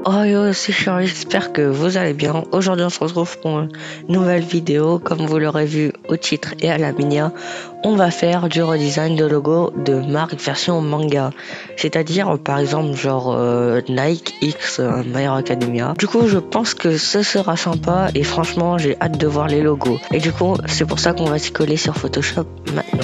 Oh yo, c'est Charles, j'espère que vous allez bien. Aujourd'hui, on se retrouve pour une nouvelle vidéo. Comme vous l'aurez vu au titre et à la miniature, on va faire du redesign de logo de marque version manga. C'est-à-dire, par exemple, genre Nike X My Hero Academia. Du coup, je pense que ce sera sympa et franchement, j'ai hâte de voir les logos. Et du coup, c'est pour ça qu'on va s'y coller sur Photoshop maintenant.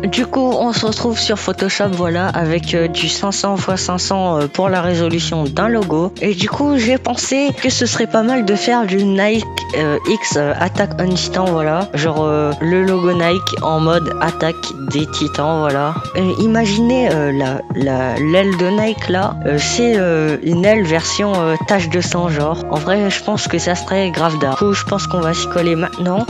Du coup, on se retrouve sur Photoshop, voilà, avec du 500 x 500 pour la résolution d'un logo. Et du coup, j'ai pensé que ce serait pas mal de faire du Nike X Attack on Titan, voilà. Genre le logo Nike en mode attaque des titans, voilà. Imaginez l'aile de Nike là, c'est une aile version tache de sang, genre. En vrai, je pense que ça serait grave d'art. Du coup, je pense qu'on va s'y coller maintenant.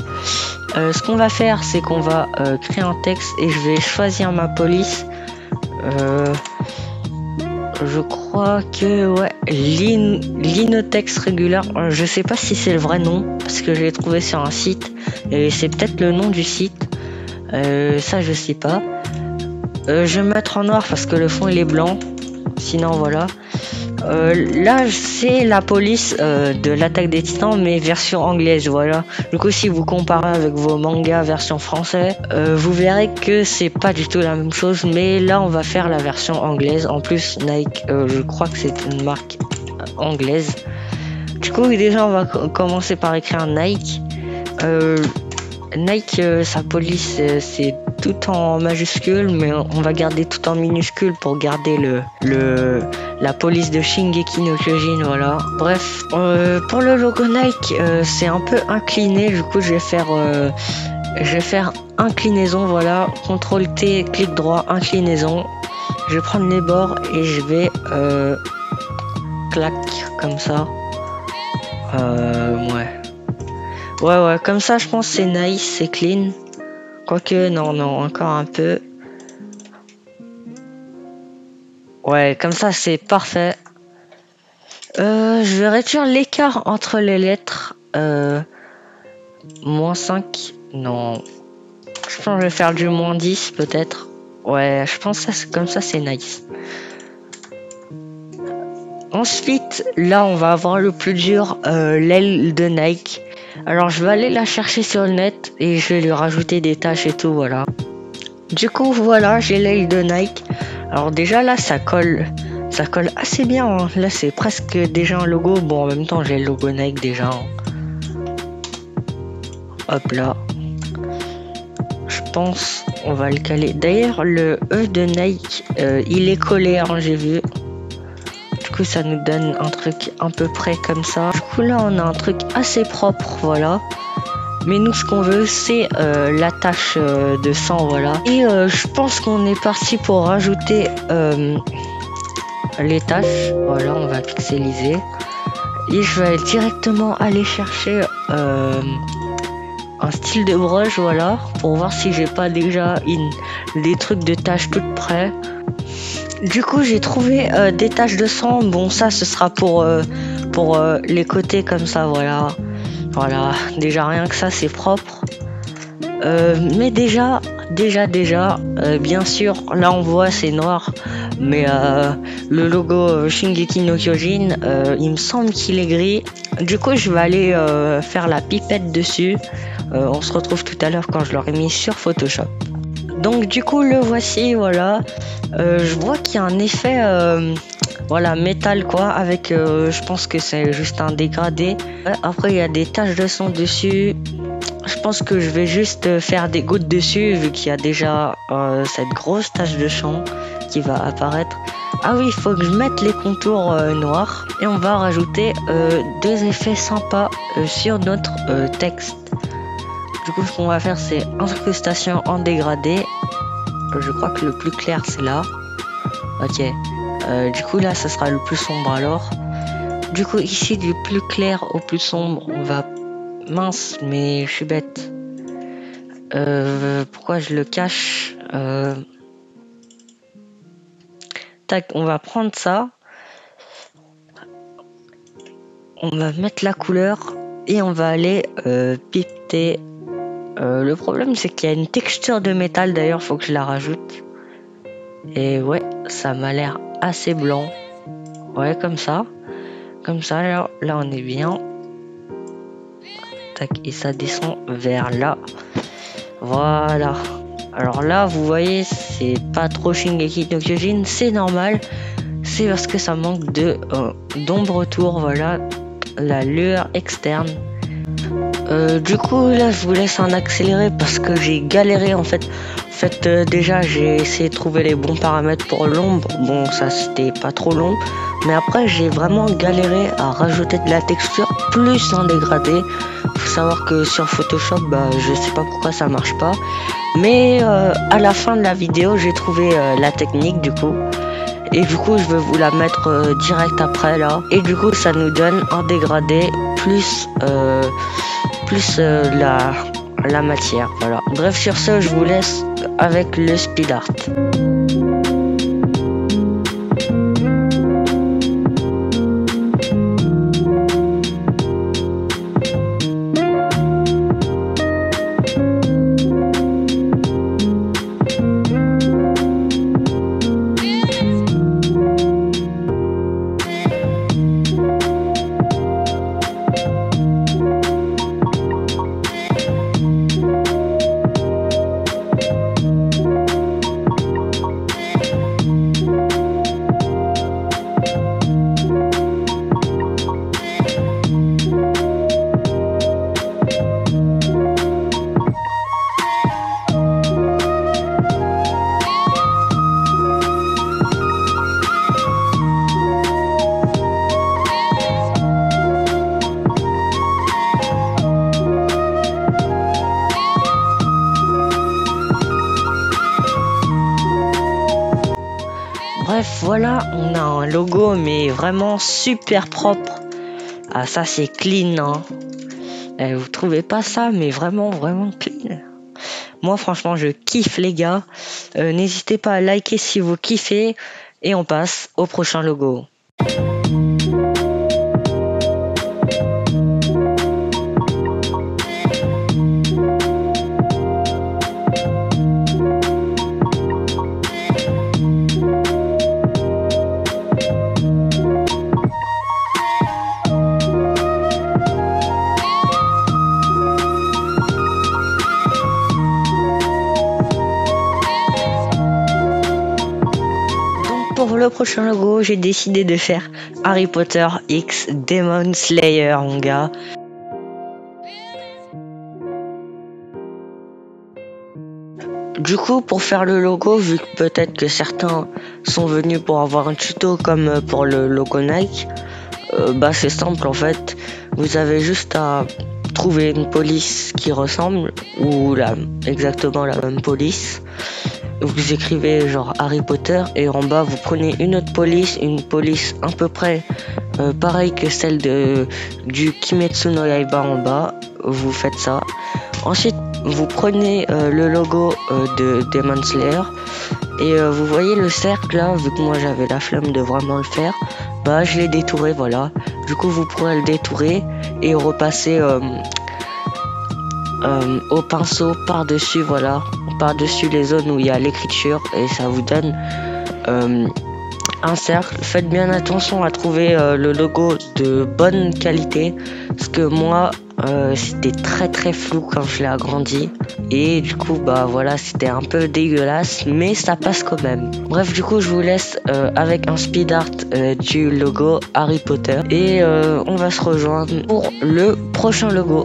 Ce qu'on va faire, c'est qu'on va créer un texte et je vais choisir ma police. Je crois que ouais, Linotex Regular. Je sais pas si c'est le vrai nom parce que je l'ai trouvé sur un site et c'est peut-être le nom du site. Ça, je sais pas. Je vais mettre en noir parce que le fond il est blanc. Sinon, voilà. Là, c'est la police de l'attaque des titans, mais version anglaise, voilà. Du coup, si vous comparez avec vos mangas version français, vous verrez que c'est pas du tout la même chose, mais là, on va faire la version anglaise. En plus, Nike, je crois que c'est une marque anglaise. Du coup, déjà, on va commencer par écrire Nike. Nike, sa police, c'est tout en majuscule, mais on va garder tout en minuscule pour garder la police de Shingeki no Kyojin, voilà. Bref, pour le logo Nike, c'est un peu incliné, du coup je vais faire inclinaison, voilà. CTRL T, clic droit, inclinaison. Je vais prendre les bords et je vais clac comme ça. Ouais. Ouais, comme ça, je pense que c'est nice, c'est clean. Quoique, non, encore un peu. Ouais, comme ça, c'est parfait. Je vais réduire l'écart entre les lettres. Moins 5. Non. Je pense que je vais faire du moins 10, peut-être. Ouais, je pense que comme ça, c'est nice. Ensuite, là, on va avoir le plus dur, l'aile de Nike. Alors, je vais aller la chercher sur le net et je vais lui rajouter des tâches et tout, voilà. Du coup, voilà, j'ai l'aile de Nike. Alors déjà, là, ça colle assez bien, hein. Là, c'est presque déjà un logo. Bon, en même temps, j'ai le logo Nike déjà, hein. Hop là. Je pense on va le caler. D'ailleurs, le E de Nike, il est collé, hein, j'ai vu. Du coup, ça nous donne un truc à peu près comme ça. Du coup, là, on a un truc assez propre, voilà. Mais nous, ce qu'on veut, c'est la tache de sang, voilà. Et je pense qu'on est parti pour rajouter les taches. Voilà, on va pixeliser. Et je vais directement aller chercher un style de brush, voilà, pour voir si j'ai pas déjà des trucs de taches toutes près. Du coup, j'ai trouvé des taches de sang. Bon, ça, ce sera pour les côtés comme ça, voilà. Voilà, déjà rien que ça, c'est propre. Mais déjà, bien sûr, là on voit c'est noir, mais le logo Shingeki no Kyojin, il me semble qu'il est gris. Du coup, je vais aller faire la pipette dessus. On se retrouve tout à l'heure quand je l'aurai mis sur Photoshop. Donc du coup, le voici, voilà. Je vois qu'il y a un effet, voilà, métal quoi, avec, je pense que c'est juste un dégradé. Après, il y a des taches de sang dessus. Je pense que je vais juste faire des gouttes dessus vu qu'il y a déjà cette grosse tache de sang qui va apparaître. Ah oui, il faut que je mette les contours noirs et on va rajouter deux effets sympas sur notre texte. Du coup, ce qu'on va faire, c'est incrustation en dégradé. Je crois que le plus clair, c'est là. Ok. Du coup, là, ça sera le plus sombre alors. Du coup, ici, du plus clair au plus sombre, on va... Mince, mais je suis bête. Pourquoi je le cache? Tac, on va prendre ça. On va mettre la couleur et on va aller pipeter Le problème c'est qu'il y a une texture de métal, d'ailleurs faut que je la rajoute. Et ouais, ça m'a l'air assez blanc. Ouais, comme ça. Comme ça, là on est bien. Tac, et ça descend vers là. Voilà. Alors là, vous voyez, c'est pas trop Shingeki no Kyojin, c'est normal. C'est parce que ça manque de d'ombre autour, voilà, la lueur externe. Du coup, là, je vous laisse en accélérer parce que j'ai galéré en fait. Déjà, j'ai essayé de trouver les bons paramètres pour l'ombre. Bon, ça c'était pas trop long. Mais après, j'ai vraiment galéré à rajouter de la texture plus en dégradé. Faut savoir que sur Photoshop, bah, je sais pas pourquoi ça marche pas. Mais à la fin de la vidéo, j'ai trouvé la technique du coup. Et du coup, je vais vous la mettre direct après là. Et du coup, ça nous donne en dégradé plus la matière. Voilà. Bref, sur ce, je vous laisse avec le speed art. Bref, voilà, on a un logo, mais vraiment super propre. Ah, ça, c'est clean, hein. Vous trouvez pas ça, mais vraiment clean. Moi, franchement, je kiffe, les gars. N'hésitez pas à liker si vous kiffez. Et on passe au prochain logo. Pour le prochain logo, j'ai décidé de faire Harry Potter X Demon Slayer, mon gars. Du coup, pour faire le logo, vu que peut-être que certains sont venus pour avoir un tuto comme pour le logo Nike, bah c'est simple en fait. Vous avez juste à trouver une police qui ressemble, ou exactement la même police. Vous écrivez genre Harry Potter et en bas vous prenez une autre police, une police à peu près pareille que celle du Kimetsu no Yaiba en bas. Vous faites ça. Ensuite vous prenez le logo de Demon Slayer et vous voyez le cercle là, vu que moi j'avais la flemme de vraiment le faire, bah je l'ai détouré, voilà. Du coup vous pourrez le détourer et repasser au pinceau par-dessus, voilà, par-dessus les zones où il y a l'écriture et ça vous donne un cercle. Faites bien attention à trouver le logo de bonne qualité parce que moi c'était très flou quand je l'ai agrandi et du coup bah voilà, c'était un peu dégueulasse mais ça passe quand même. Bref, du coup je vous laisse avec un speed art du logo Harry Potter et on va se rejoindre pour le prochain logo.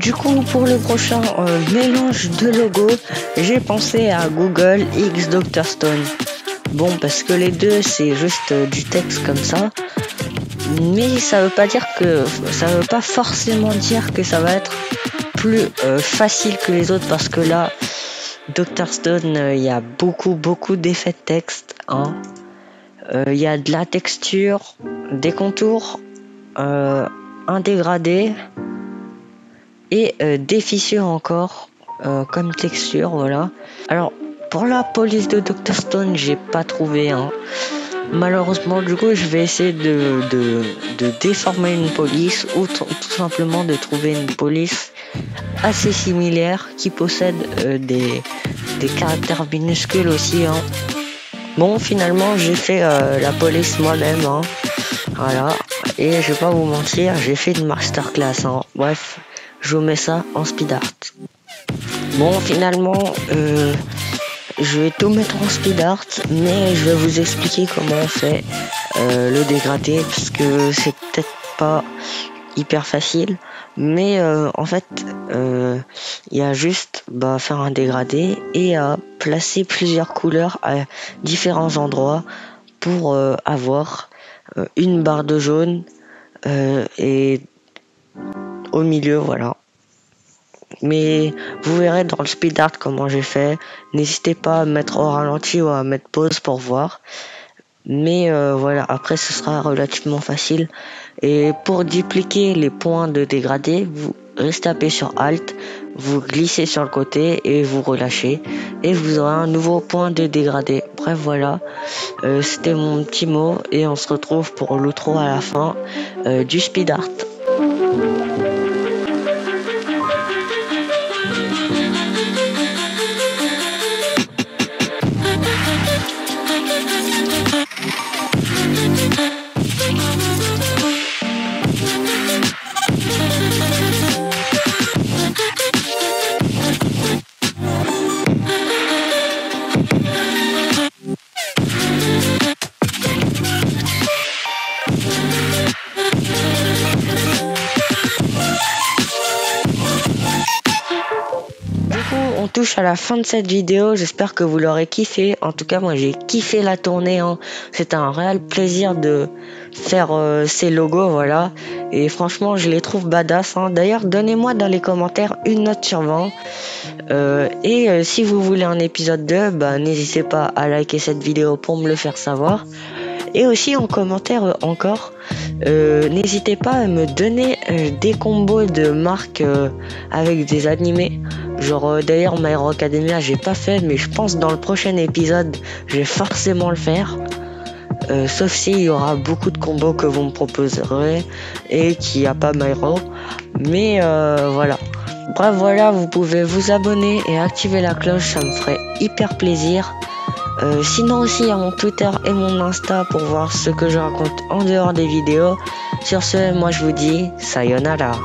Du coup, pour le prochain mélange de logos, j'ai pensé à Google X Dr Stone. Bon, parce que les deux, c'est juste du texte comme ça. Mais ça veut pas forcément dire que ça va être plus facile que les autres, parce que là, Dr Stone, il y a beaucoup d'effets de texte. Hein. Il y a de la texture, des contours, un dégradé et des fissures encore comme texture, voilà. Alors pour la police de Dr Stone, j'ai pas trouvé, hein. Malheureusement, du coup, je vais essayer de déformer une police ou tout simplement de trouver une police assez similaire qui possède des caractères minuscules aussi, hein. Bon, finalement, j'ai fait la police moi-même, hein. Voilà. Et je vais pas vous mentir, j'ai fait une masterclass, hein. Bref, je vous mets ça en speed art. Bon, finalement, je vais tout mettre en speed art, mais je vais vous expliquer comment on fait le dégradé, parce que c'est peut-être pas hyper facile, mais en fait, il y a juste faire un dégradé et placer plusieurs couleurs à différents endroits pour avoir une barre de jaune et au milieu, voilà. Mais vous verrez dans le speed art comment j'ai fait. N'hésitez pas à mettre au ralenti ou à mettre pause pour voir. Mais voilà, après ce sera relativement facile. Et pour dupliquer les points de dégradé, vous restez appuyé sur Alt, vous glissez sur le côté et vous relâchez. Et vous aurez un nouveau point de dégradé. Bref, voilà, c'était mon petit mot et on se retrouve pour l'outro à la fin du speed art. On touche à la fin de cette vidéo, j'espère que vous l'aurez kiffé. En tout cas, moi j'ai kiffé la tournée, hein. C'était un réel plaisir de faire ces logos, voilà. Et franchement, je les trouve badass, hein. D'ailleurs, donnez-moi dans les commentaires une note sur 20. Et si vous voulez un épisode 2, n'hésitez pas à liker cette vidéo pour me le faire savoir. Et aussi en commentaire encore, n'hésitez pas à me donner des combos de marques avec des animés. Genre d'ailleurs My Hero Academia j'ai pas fait, mais je pense dans le prochain épisode je vais forcément le faire. Sauf s'il y aura beaucoup de combos que vous me proposerez et qu'il n'y a pas My Hero. Mais voilà. Bref, voilà, vous pouvez vous abonner et activer la cloche, ça me ferait hyper plaisir. Sinon aussi il y a mon Twitter et mon Insta pour voir ce que je raconte en dehors des vidéos. Sur ce, moi je vous dis sayonara.